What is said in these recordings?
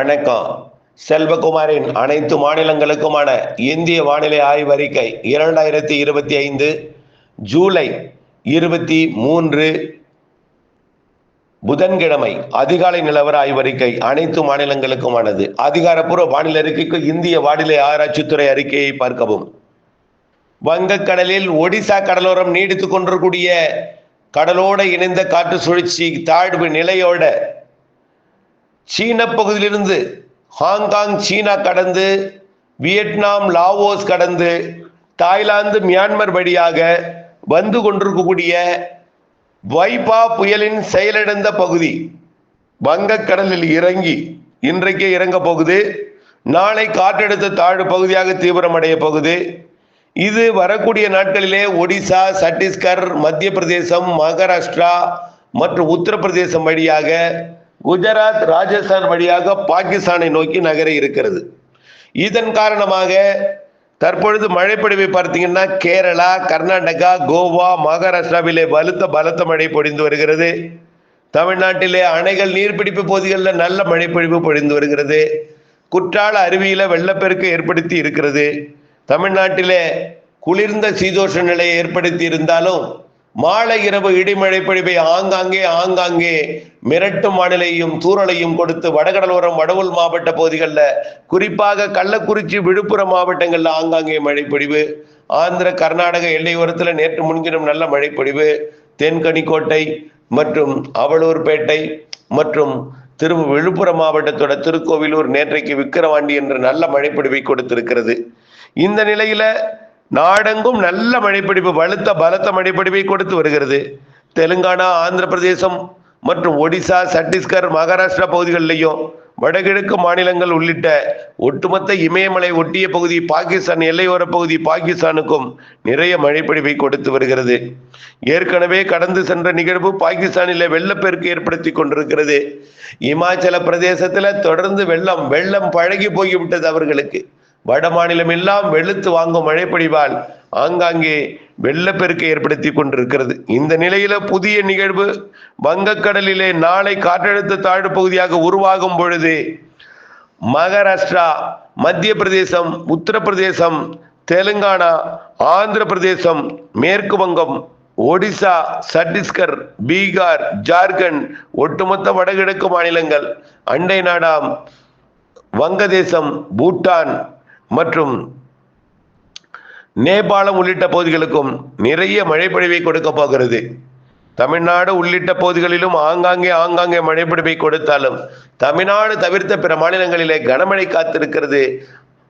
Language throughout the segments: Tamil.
வணக்கம். செல்வகுமாரின் அனைத்து மாநிலங்களுக்குமான இந்திய வானிலை ஆய்வறிக்கை 2025 ஜூலை 23 புதன்கிழமை அதிகாலை நிலவர ஆய்வறிக்கை அனைத்து மாநிலங்களுக்குமானது. அதிகாரப்பூர்வ வானிலை அறிக்கைக்கு இந்திய வானிலை ஆராய்ச்சித்துறை அறிக்கையை பார்க்கவும். வங்கக்கடலில் ஒடிசா கடலோரம் நீடித்துக் கொண்டிருக்கூடிய கடலோடு இணைந்த காற்று சுழற்சி தாழ்வு நிலையோட சீன பகுதியிலிருந்து ஹாங்காங், சீனா கடந்து வியட்நாம், லாவோஸ் கடந்து தாய்லாந்து, மியான்மர் வழியாக வந்து கொண்டிருக்கக்கூடிய வைபா புயலின் செயலிழந்த பகுதி வங்கக்கடலில் இறங்கி இன்றைக்கே இறங்க போகுது. நாளை காற்றழுத்த தாழ்வு பகுதியாக தீவிரமடைய போகுது. இது வரக்கூடிய நாட்களிலே ஒடிசா, சத்தீஸ்கர், மத்திய பிரதேசம், மகாராஷ்டிரா மற்றும் உத்தரப்பிரதேசம் வழியாக குஜராத், ராஜஸ்தான் வழியாக பாகிஸ்தானை நோக்கி நகர இருக்கிறது. இதன் காரணமாக தற்பொழுது மழைப்பொழிவை பார்த்தீங்கன்னா கேரளா, கர்நாடகா, கோவா, மகாராஷ்டிராவிலே பலத்த மழை பொழிந்து வருகிறது. தமிழ்நாட்டிலே அணைகள் நீர்பிடிப்பு பகுதிகளில் நல்ல மழைப்பொழிவு பொழிந்து வருகிறது. குற்றால அருவியில வெள்ளப்பெருக்கு ஏற்படுத்தி இருக்கிறது. தமிழ்நாட்டிலே குளிர்ந்த சீதோஷ நிலையை ஏற்படுத்தி இருந்தாலும் மாலை இரவு இடிமழை பொழிவை ஆங்காங்கே மிரட்டும் வானிலையும் தூறலையும் கொடுத்து வடகடலோரம், வடவுள் மாவட்ட பகுதிகளில் குறிப்பாக கள்ளக்குறிச்சி, விழுப்புரம் மாவட்டங்களில் ஆங்காங்கே மழை பொழிவு. ஆந்திர, கர்நாடக எல்லையோரத்தில் நேற்று முன்தினம் நல்ல மழை பொழிவு. தென்கனிக்கோட்டை மற்றும் அவலூர்பேட்டை மற்றும் விழுப்புரம் மாவட்டத்தோட திருக்கோவிலூர், நேற்றைக்கு விக்கிரவாண்டி என்ற நல்ல மழைப்பொழிவை கொடுத்திருக்கிறது. இந்த நிலையில நாடெங்கும் நல்ல மழைப்பொழிவு, பலத்த மழைப்பொழிவை கொடுத்து வருகிறது. தெலுங்கானா, ஆந்திர பிரதேசம் மற்றும் ஒடிசா, சத்தீஸ்கர், மகாராஷ்டிரா பகுதிகளிலையும் வடகிழக்கு மாநிலங்கள் உள்ளிட்ட ஒட்டுமொத்த இமயமலை ஒட்டிய பகுதி, பாகிஸ்தான் எல்லையோர பகுதி பாகிஸ்தானுக்கும் நிறைய மழைப்பொழிவை கொடுத்து வருகிறது. ஏற்கனவே கடந்து சென்ற நிகழ்வு பாகிஸ்தானிலே வெள்ளப்பெருக்கு ஏற்படுத்தி கொண்டிருக்கிறது. இமாச்சல பிரதேசத்துல தொடர்ந்து வெள்ளம் பழகி போய்விட்டது அவர்களுக்கு. வட மாநிலம் எல்லாம் வெளுத்து வாங்கும் மழைப்பொழிவால் ஆங்காங்கே வெள்ளப்பெருக்கை ஏற்படுத்தி கொண்டிருக்கிறது. இந்த நிலையில புதிய நிகழ்வு வங்கக்கடலிலே நாளை காற்றழுத்த தாழ்வு பகுதியாக உருவாகும் பொழுது மகாராஷ்டிரா, மத்திய பிரதேசம், உத்தரப்பிரதேசம், தெலுங்கானா, ஆந்திர பிரதேசம், மேற்கு வங்கம், ஒடிசா, சத்தீஸ்கர், பீகார், ஜார்க்கண்ட், ஒட்டுமொத்த வடகிழக்கு மாநிலங்கள், அண்டை நாடாம் வங்கதேசம், பூட்டான் மற்றும் நேபாளம் உள்ளிட்ட பகுதிகளுக்கும் நிறைய மழைப்பொழிவை கொடுக்க போகிறது. தமிழ்நாடு உள்ளிட்ட பகுதிகளிலும் ஆங்காங்கே மழைப்பொழிவை கொடுத்தாலும் தமிழ்நாடு தவிர்த்த பிற மாநிலங்களிலே கனமழை காத்திருக்கிறது.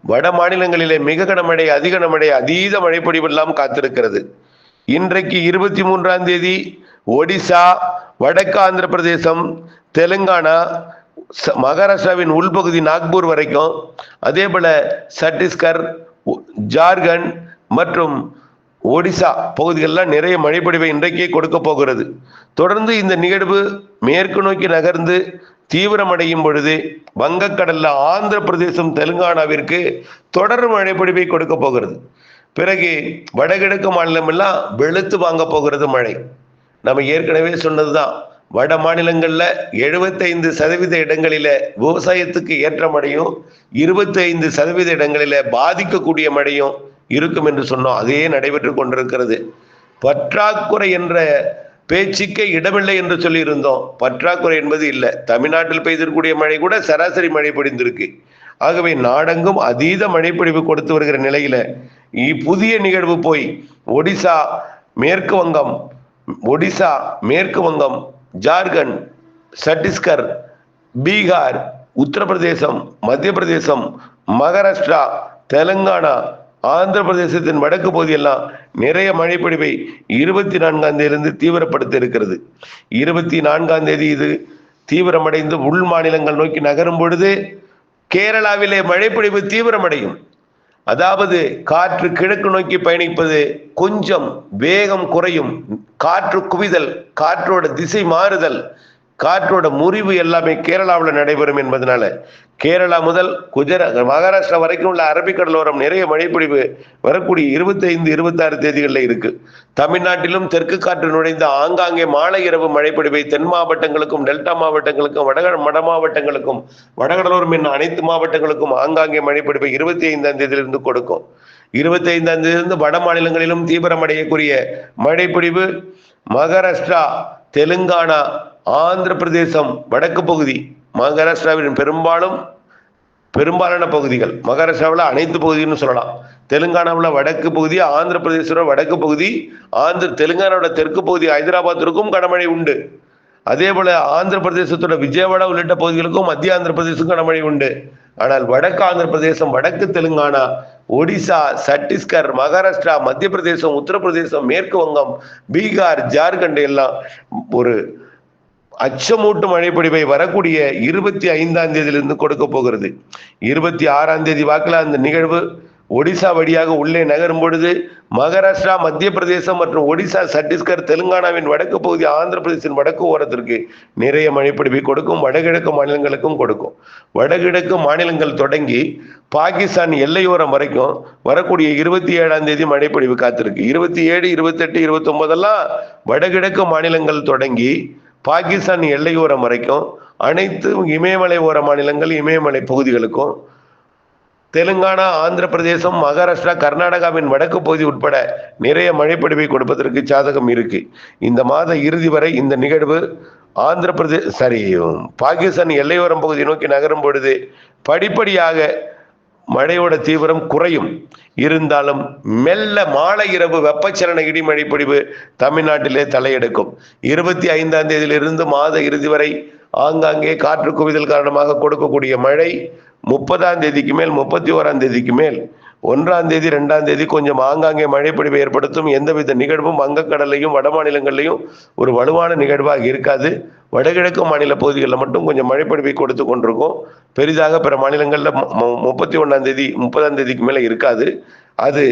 வட மாநிலங்களிலே மிக கனமழை, அதிக கனமழை, அதீத மழைப்பொழிவு எல்லாம் காத்திருக்கிறது. இன்றைக்கு 23ஆம் தேதி ஒடிசா, வடக்கு ஆந்திர பிரதேசம், தெலுங்கானா, மகாராஷ்டிராவின் உள்பகுதி நாக்பூர் வரைக்கும், அதே போல சத்தீஸ்கர், ஜார்க்கண்ட் மற்றும் ஒடிசா பகுதிகளெல்லாம் நிறைய மழைப்பொழிவை இன்றைக்கே கொடுக்க போகிறது. தொடர்ந்து இந்த நிகழ்வு மேற்கு நோக்கி நகர்ந்து தீவிரமடையும் பொழுது வங்கக்கடல்ல ஆந்திர பிரதேசம், தெலுங்கானாவிற்கு தொடர் மழைப்பொழிவை கொடுக்க போகிறது. பிறகு வடகிழக்கு மாநிலம் எல்லாம் வெளுத்து வாங்க போகிறது மழை. நம்ம ஏற்கனவே சொன்னதுதான், வட மாநிலங்கள்ல 75% இடங்களில விவசாயத்துக்கு ஏற்ற மழையும் 25% இடங்களில பாதிக்கக்கூடிய மழையும் இருக்கும் என்று சொன்னோம். அதே நடைபெற்று கொண்டிருக்கிறது. பற்றாக்குறை என்ற பேச்சுக்கே இடமில்லை என்று சொல்லி இருந்தோம். பற்றாக்குறை என்பது இல்லை. தமிழ்நாட்டில் பெய்திருக்கக்கூடிய மழை கூட சராசரி மழை பொழிந்திருக்கு. ஆகவே நாடெங்கும் அதீத மழைப்பொழிவு கொடுத்து வருகிற நிலையில புதிய நிகழ்வு போய் ஒடிசா, மேற்கு வங்கம், ஜார்க்கண்ட், சத்தீஸ்கர், பீகார், உத்தரப்பிரதேசம், மத்திய பிரதேசம், மகாராஷ்டிரா, தெலுங்கானா, ஆந்திர பிரதேசத்தின் வடக்கு பகுதியெல்லாம் நிறைய மழைப்பொழிவை 24ஆம் தேதியிலிருந்து தீவிரப்படுத்த இருக்கிறது. 24ஆம் தேதி இது தீவிரமடைந்து உள் மாநிலங்கள் நோக்கி நகரும் பொழுது கேரளாவிலே மழைப்பொழிவு தீவிரமடையும். அதாவது காற்று கிழக்கு நோக்கி பயணிப்பது கொஞ்சம் வேகம் குறையும். காற்று குவிதல், காற்றோட திசை மாறுதல், காற்றோட முறிவு எல்லாமே கேரளாவில் நடைபெறும் என்பதனால கேரளா முதல் மகாராஷ்டிரா வரைக்கும் உள்ள அரபிக்கடலோரம் நிறைய மழைப்பொழிவு வரக்கூடிய 25, 26 தேதிகளில் இருக்கு. தமிழ்நாட்டிலும் தெற்கு காற்று நுழைந்த ஆங்காங்கே மாலை இரவு மழைப்பொழிவை தென் மாவட்டங்களுக்கும் டெல்டா மாவட்டங்களுக்கும் வட மாவட்டங்களுக்கும் வடகடலோரம் என அனைத்து மாவட்டங்களுக்கும் ஆங்காங்கே மழைப்பொழிவை 25ஆம் தேதியிலிருந்து கொடுக்கும். 25ஆம் தேதியிலிருந்து வட மாநிலங்களிலும் தீவிரமடையக்கூடிய மழைப்பொழிவு மகாராஷ்டிரா, தெலுங்கானா, ஆந்திர பிரதேசம் வடக்கு பகுதி, மகாராஷ்டிராவின் பெரும்பாலான பகுதிகள், மகாராஷ்டிராவில் அனைத்து பகுதின்னு சொல்லலாம். தெலுங்கானாவில் வடக்கு பகுதி, ஆந்திர பிரதேச வடக்கு பகுதி, தெலுங்கானாவோட தெற்கு பகுதி ஹைதராபாத்திற்கும் கனமழை உண்டு. அதே போல ஆந்திர பிரதேசத்தோட விஜயவாடா உள்ளிட்ட பகுதிகளுக்கும் மத்திய ஆந்திர பிரதேசம் கனமழை உண்டு. ஆனால் வடக்கு ஆந்திர பிரதேசம், வடக்கு தெலுங்கானா, ஒடிசா, சத்தீஸ்கர், மகாராஷ்டிரா, மத்திய பிரதேசம், உத்தரப்பிரதேசம், மேற்கு வங்கம், பீகார், ஜார்க்கண்ட் எல்லாம் ஒரு அச்சமூட்டு மழைப்பொழிவை வரக்கூடிய 25ஆம் தேதியிலிருந்து கொடுக்க போகிறது. 26ஆம் தேதி வாக்கில் அந்த நிகழ்வு ஒடிசா வழியாக உள்ளே நகரும் பொழுது மகாராஷ்டிரா, மத்திய பிரதேசம் மற்றும் ஒடிசா, சத்தீஸ்கர், தெலுங்கானாவின் வடக்கு பகுதி, ஆந்திர பிரதேசத்தின் வடக்கு ஓரத்திற்கு நிறைய மழைப்பொழிவை கொடுக்கும். வடகிழக்கு மாநிலங்களுக்கும் கொடுக்கும். வடகிழக்கு மாநிலங்கள் தொடங்கி பாகிஸ்தான் எல்லையோரம் வரைக்கும் வரக்கூடிய 27ஆம் தேதி மழைப்பொழிவு காத்திருக்கு. 27, 28, 29 வடகிழக்கு மாநிலங்கள் தொடங்கி பாகிஸ்தான் எல்லையோரம் வரைக்கும் அனைத்து இமயமலை ஓர மாநிலங்கள், இமயமலை பகுதிகளுக்கும், தெலுங்கானா, ஆந்திர பிரதேசம், மகாராஷ்டிரா, கர்நாடகாவின் வடக்கு பகுதி உட்பட நிறைய மழைப்பொழிவை கொடுப்பதற்கு சாதகம் இருக்கு. இந்த மாத இறுதி வரை இந்த நிகழ்வு பாகிஸ்தான் எல்லையோரம் பகுதி நோக்கி நகரும் பொழுது படிப்படியாக மழையோட தீவிரம் குறையும். இருந்தாலும் மெல்ல மாலை இரவு வெப்பச்சலன இடிமழை பொழிவு தமிழ்நாட்டிலே தலையெடுக்கும். 25ஆம் தேதியிலிருந்து மாத இறுதி வரை ஆங்காங்கே காற்று குவிதல் காரணமாக கொடுக்கக்கூடிய மழை 30ஆம் தேதிக்கு மேல், 31ஆம் தேதிக்கு மேல், 1ஆம் தேதி, 2ஆம் தேதி கொஞ்சம் ஆங்காங்கே மழைப்பொழிவை ஏற்படுத்தும். எந்தவித நிகழ்வும் வங்கக்கடலையும் வட மாநிலங்கள்லையும் ஒரு வலுவான நிகழ்வாக இருக்காது. வடகிழக்கு மாநில பகுதிகளில் மட்டும் கொஞ்சம் மழைப்பொழிவை கொடுத்து கொண்டிருக்கும். பெரிதாக பிற மாநிலங்களில் 31ஆம் தேதி, 30ஆம் தேதிக்கு மேலே இருக்காது. அது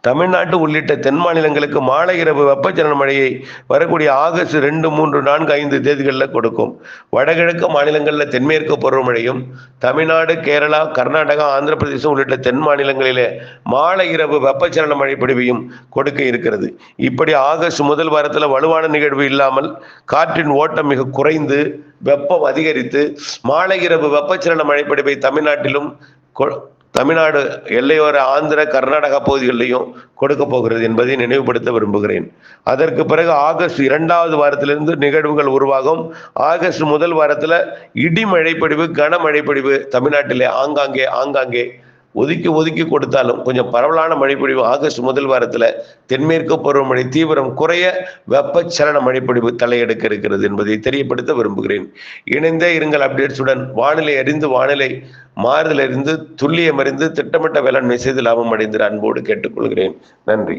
தமிழ்நாட்டு உள்ளிட்ட தென் மாநிலங்களுக்கு மாலை இரவு வெப்பச்சலன மழையை வரக்கூடிய ஆகஸ்ட் 2, 3, 4, 5 தேதிகளில் கொடுக்கும். வடகிழக்கு மாநிலங்களில் தென்மேற்கு பருவமழையும், தமிழ்நாடு, கேரளா, கர்நாடகா, ஆந்திர பிரதேசம் உள்ளிட்ட தென் மாநிலங்களிலே மாலை இரவு வெப்பச்சலன மழை பொழிவையும் கொடுக்க இருக்கிறது. இப்படி ஆகஸ்ட் முதல் வாரத்தில் வலுவான நிகழ்வு இல்லாமல் காற்றின் ஓட்டம் மிக குறைந்து வெப்பம் அதிகரித்து மாலை இரவு வெப்பச்சலன மழை பொழிவை தமிழ்நாட்டிலும் தமிழ்நாடு எல்லையோர ஆந்திர, கர்நாடகா பகுதிகளிலையும் கொடுக்க போகிறது என்பதை நினைவுபடுத்த விரும்புகிறேன். அதற்கு பிறகு ஆகஸ்ட் 2வது வாரத்திலிருந்து நிகழ்வுகள் உருவாகும். ஆகஸ்ட் முதல் வாரத்தில் இடி மழைப்பொழிவு, கனமழைப்பொழிவு தமிழ்நாட்டிலே ஆங்காங்கே ஒதுக்கி கொடுத்தாலும் கொஞ்சம் பரவலான மழைப்பொழிவு ஆகஸ்ட் முதல் வாரத்தில் தென்மேற்கு பருவமழை தீவிரம் குறைய வெப்பச்சலன மழைப்பொழிவு தலையெடுக்க இருக்கிறது என்பதை தெரியப்படுத்த விரும்புகிறேன். இணைந்தே இருங்கள் அப்டேட்ஸுடன். வானிலை அறிந்து, வானிலை மாறுதல் அறிந்து, துல்லியம் அறிந்து, திட்டமிட்ட வேளாண்மை செய்து லாபம் அடைந்து அன்போடு கேட்டுக்கொள்கிறேன். நன்றி.